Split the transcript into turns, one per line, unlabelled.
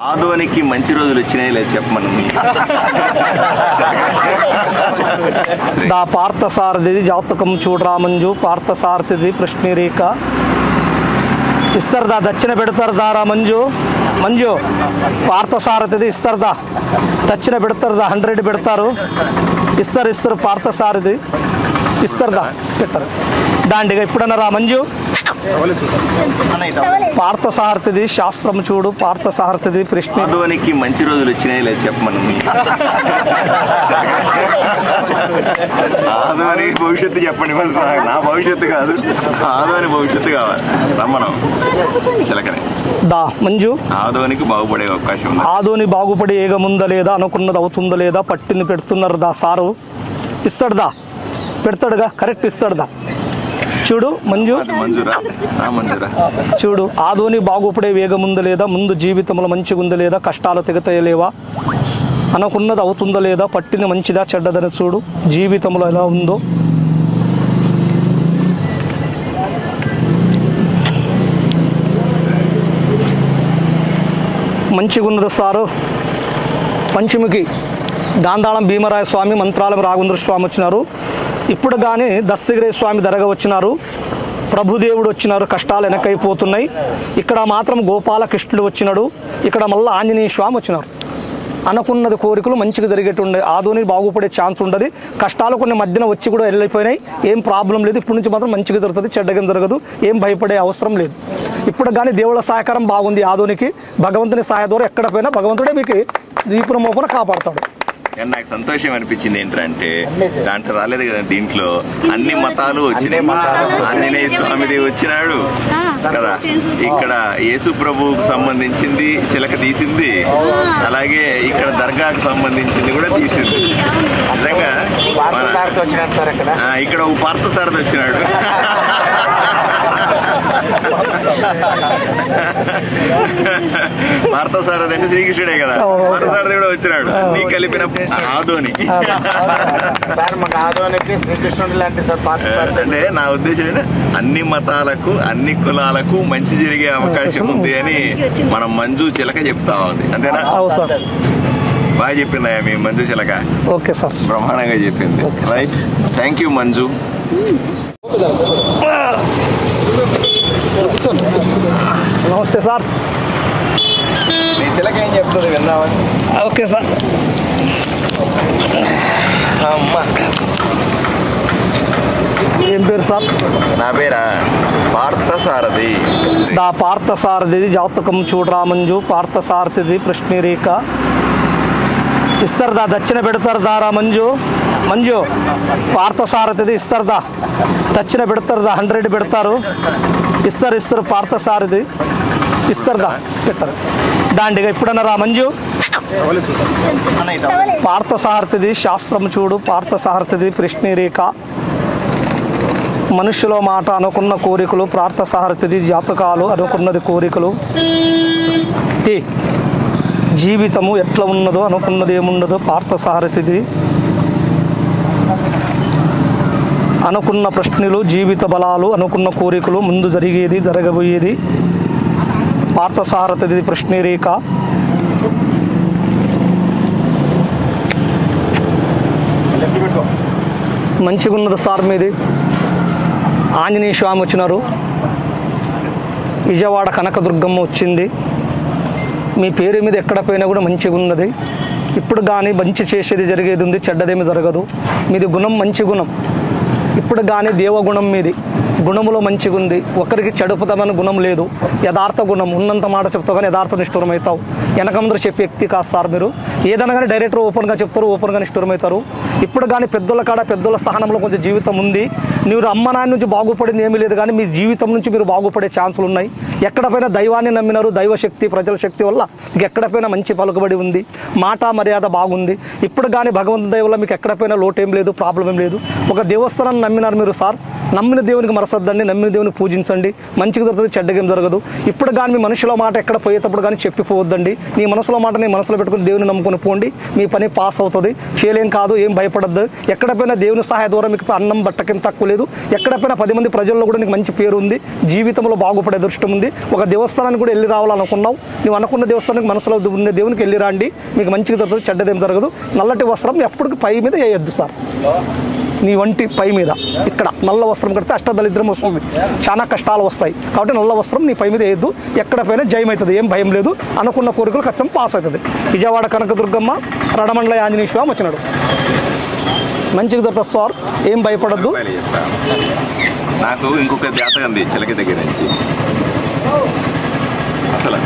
ఆదోనికి మంచి రోజులు వచ్చినాయి లేదు చెప్పమను.
దా పార్థసారథిది జాతకం చూడరా మంజు, పార్థసారథిది ప్రశ్నరేఖ ఇస్తారుదా, దక్షిణ పెడతారుదారా మంజు. మంజు పార్థసారథిది ఇస్తారుదా, దక్షిణ పెడతారుదా, 100 పెడతారు. ఇస్తారు పార్థసారథి ఇస్తారుదా, పెట్టారు దాండిగా ఇప్పుడన్నారా మంజు. పార్థసారథిది శాస్త్రం చూడు, పార్థసారథిది ప్రశ్న.
ఆదోనికి మంచి రోజులు వచ్చినాయి లేదు చెప్పమను. ఆదోని భవిష్యత్తు చెప్పండి ఫస్ట్. నా భవిష్యత్తు కాదు, ఆదోని భవిష్యత్తు కావాలి. రమ్మనం చిలకనే
దా మంజు.
ఆదోనికి బాగుపడే అవకాశం ఉంది.
ఆదోని బాగుపడి ఏగముందా లేదా, అనుకున్నది అవుతుందా లేదా, పట్టింది పెడుతున్నారు దా సారు. ఇస్తాడుదా, పెడతాడుగా, కరెక్ట్ ఇస్తాడుదా. చూడు మంజు,
మంజురా
చూడు ఆదోని బాగుపడే వేగం ఉందా లేదా, ముందు జీవితంలో మంచిగా ఉందా లేదా, కష్టాలు తెగతయలేవా, అనుకున్నది అవుతుందా లేదా, పట్టింది మంచిదా చెడ్డదని చూడు, జీవితంలో ఎలా ఉందో. మంచిగా ఉన్నది సారు. పంచముఖి గాంధాళం భీమరాయ స్వామి, మంత్రాలయం రాఘవేంద్ర స్వామి వచ్చినారు. ఇప్పుడు కానీ దస్తగిరి స్వామి దర్గా వచ్చినారు, ప్రభుదేవుడు వచ్చినారు. కష్టాలు వెనకైపోతున్నాయి. ఇక్కడ మాత్రం గోపాలకృష్ణుడు వచ్చినాడు. ఇక్కడ మళ్ళీ ఆంజనేయ స్వామి వచ్చినారు. అనుకున్నది కోరికలు మంచిగా జరిగేటుండే. ఆదోని బాగుపడే ఛాన్స్ ఉండదు. కష్టాలు కొన్ని మధ్యన వచ్చి కూడా వెళ్ళిపోయినాయి. ఏం ప్రాబ్లం లేదు. ఇప్పటి నుంచి మాత్రం మంచిగా జరుగుతుంది, చెడ్డగా జరగదు. ఏం భయపడే అవసరం లేదు. ఇప్పుడు కానీ దేవుళ్ళ సహకారం బాగుంది ఆదోనికి. భగవంతుని సహాయ ద్వారా ఎక్కడ పోయినా భగవంతుడే మీకు దీపున మోపున కాపాడుతాడు.
నాకు సంతోషం అనిపించింది ఏంటంటే, దాంట్లో రాలేదు కదా, దీంట్లో అన్ని మతాలు వచ్చినాయి. ఆంజనేయ స్వామిది వచ్చినాడు కదా, ఇక్కడ యేసు ప్రభువుకు సంబంధించింది చిలక తీసింది, అలాగే ఇక్కడ దర్గాకు సంబంధించింది కూడా తీసింది. నిజంగా ఇక్కడ ఒక పార్థసారథి వచ్చినాడు. పార్థసారథి అంటే శ్రీకృష్ణుడే కదా, పార్థసారథి కూడా వచ్చినాడు. అన్ని కలిపిన ఆదోని. అంటే నా ఉద్దేశం ఏంటంటే, అన్ని మతాలకు అన్ని కులాలకు మంచి జరిగే అవకాశం ఉంది అని మనం మంజు చిలక చెప్తా ఉంది. అంతేనా? బాగా చెప్పిందా మీ మంజు చిలక?
ఓకే సార్,
బ్రహ్మాండంగా చెప్పింది. Right, thank you Manju.
నమస్తే సార్.
మీ చిలక ఏం చెప్తుంది విన్నామని?
Okay sir. ఏం పేరు సార్?
నా పేరా పార్థసారథి.
దా పార్థసారథిది జాతకం చూడరా మంజు, పార్థసారథిది ప్రశ్నరేఖ ఇస్తారుదా, దక్షిణ పెడతారుదారా మంజు. మంజు పార్థసారథిది ఇస్తారుదా, దక్షిణ పెడతారుదా, 100 పెడతారు. ఇస్తారు పార్థసారథి ఇస్తారుదా, పెట్టారు దాండిగా ఇప్పుడన్నారా మంజు. పార్థసారథిది శాస్త్రం చూడు, పార్థసారథిది ప్రశ్నరేఖ మనుషుల మాట, అనుకున్న కోరికలు. పార్థసారథిది జాతకాలు, అనుకున్నది కోరికలు. జీవితము ఎట్లా ఉన్నదో, అనుకున్నది ఏమున్నదో. పార్థసారథిది అనుకున్న ప్రశ్నలు, జీవిత బలాలు, అనుకున్న కోరికలు, ముందు జరిగేది జరగబోయేది. పార్థసారథిది ప్రశ్నరేఖ మంచిగా ఉన్నది సార్. మీది ఆంజనేయ స్వామి వచ్చినారు, విజయవాడ కనకదుర్గమ్మ వచ్చింది. మీ పేరు మీద ఎక్కడ పోయినా కూడా మంచిగా ఉన్నది. ఇప్పుడు కానీ మంచి చేసేది జరిగేది ఉంది, చెడ్డదేమి జరగదు. మీది గుణం మంచి గుణం. ఇప్పుడు కానీ దేవగుణం మీది. గుణములో మంచిగా ఉంది. ఒకరికి చెడుపుతామని గుణం లేదు. యథార్థ గుణం. ఉన్నంత మాట చెప్తావు కానీ యథార్థ నిష్ఠూరం అవుతావు. వెనక ముందర చెప్పే వ్యక్తి కాదు సార్ మీరు. ఏదైనా కానీ డైరెక్టర్ ఓపెన్గా చెప్తారు, ఓపెన్గా నిష్ఠూరం అవుతారు. ఇప్పుడు కానీ పెద్దల కాడ, పెద్దల స్థానంలో కొంచెం జీవితం ఉంది. మీరు అమ్మ నాన్న నుంచి బాగుపడింది ఏమీ లేదు, కానీ మీ జీవితం నుంచి మీరు బాగుపడే ఛాన్సులు ఉన్నాయి. ఎక్కడ పైన దైవాన్ని నమ్మినారు, దైవశక్తి, ప్రజల శక్తి వల్ల మీకు ఎక్కడ పైన మంచి పలుకుబడి ఉంది. మాట మర్యాద బాగుంది. ఇప్పుడు కానీ భగవంతు దయ వల్ల మీకు ఎక్కడ పైన లోటు ఏం లేదు, ప్రాబ్లం ఏం లేదు. ఒక దేవస్థానాన్ని నమ్మినారు మీరు సార్. నమ్మిన దేవునికి మరసద్దండి, నమ్మిన దేవునికి పూజించండి, మంచిగా జరుగుతుంది, చెడ్డగేం జరగదు. ఇప్పుడు కానీ మీ మనుషుల మాట ఎక్కడ పోయేటప్పుడు కానీ చెప్పిపోవద్దండి. నీ మనసులో మాట నీ మనసులో పెట్టుకుని దేవుని నమ్ముకొని పోండి, మీ పని పాస్ అవుతుంది. చేయలేం కాదు, ఏం భయపడద్దు. ఎక్కడ పోయినా దేవుని సహాయ ద్వారా మీకు అన్నం బట్టకేం తక్కువ లేదు. ఎక్కడ పోయినా 10 మంది ప్రజల్లో కూడా నీకు మంచి పేరు ఉంది, జీవితంలో బాగుపడే దృష్టం ఉంది. ఒక దేవస్థానానికి కూడా వెళ్ళి రావాలనుకున్నావు, నువ్వు అనుకున్న దేవస్థానానికి మనసులో ఉన్న దేవునికి వెళ్ళి రండి, మీకు మంచిగా జరుగుతుంది, చెడ్డదేం జరగదు. నల్లటి వస్త్రం ఎప్పటికి పై మీద వేయొద్దు సార్, నీ వంటి పై మీద ఇక్కడ నల్ల వస్త్రం కడితే అష్టదరిద్రం వస్తుంది, చాలా కష్టాలు వస్తాయి. కాబట్టి నల్ల వస్త్రం నీ పై మీద వేయద్దు. ఎక్కడ పైన జయమవుతుంది, ఏం భయం లేదు. అనుకున్న కోరికలు ఖచ్చితంగా పాస్ అవుతుంది. విజయవాడ కనకదుర్గమ్మ రడమండల ఆంజనేయ స్వామి వచ్చినాడు, మంచిగా జరుగుతుంది సార్, ఏం భయపడద్దు.
నాకు ఇంకొక జాతకం చిలక దగ్గర నుంచి అసలు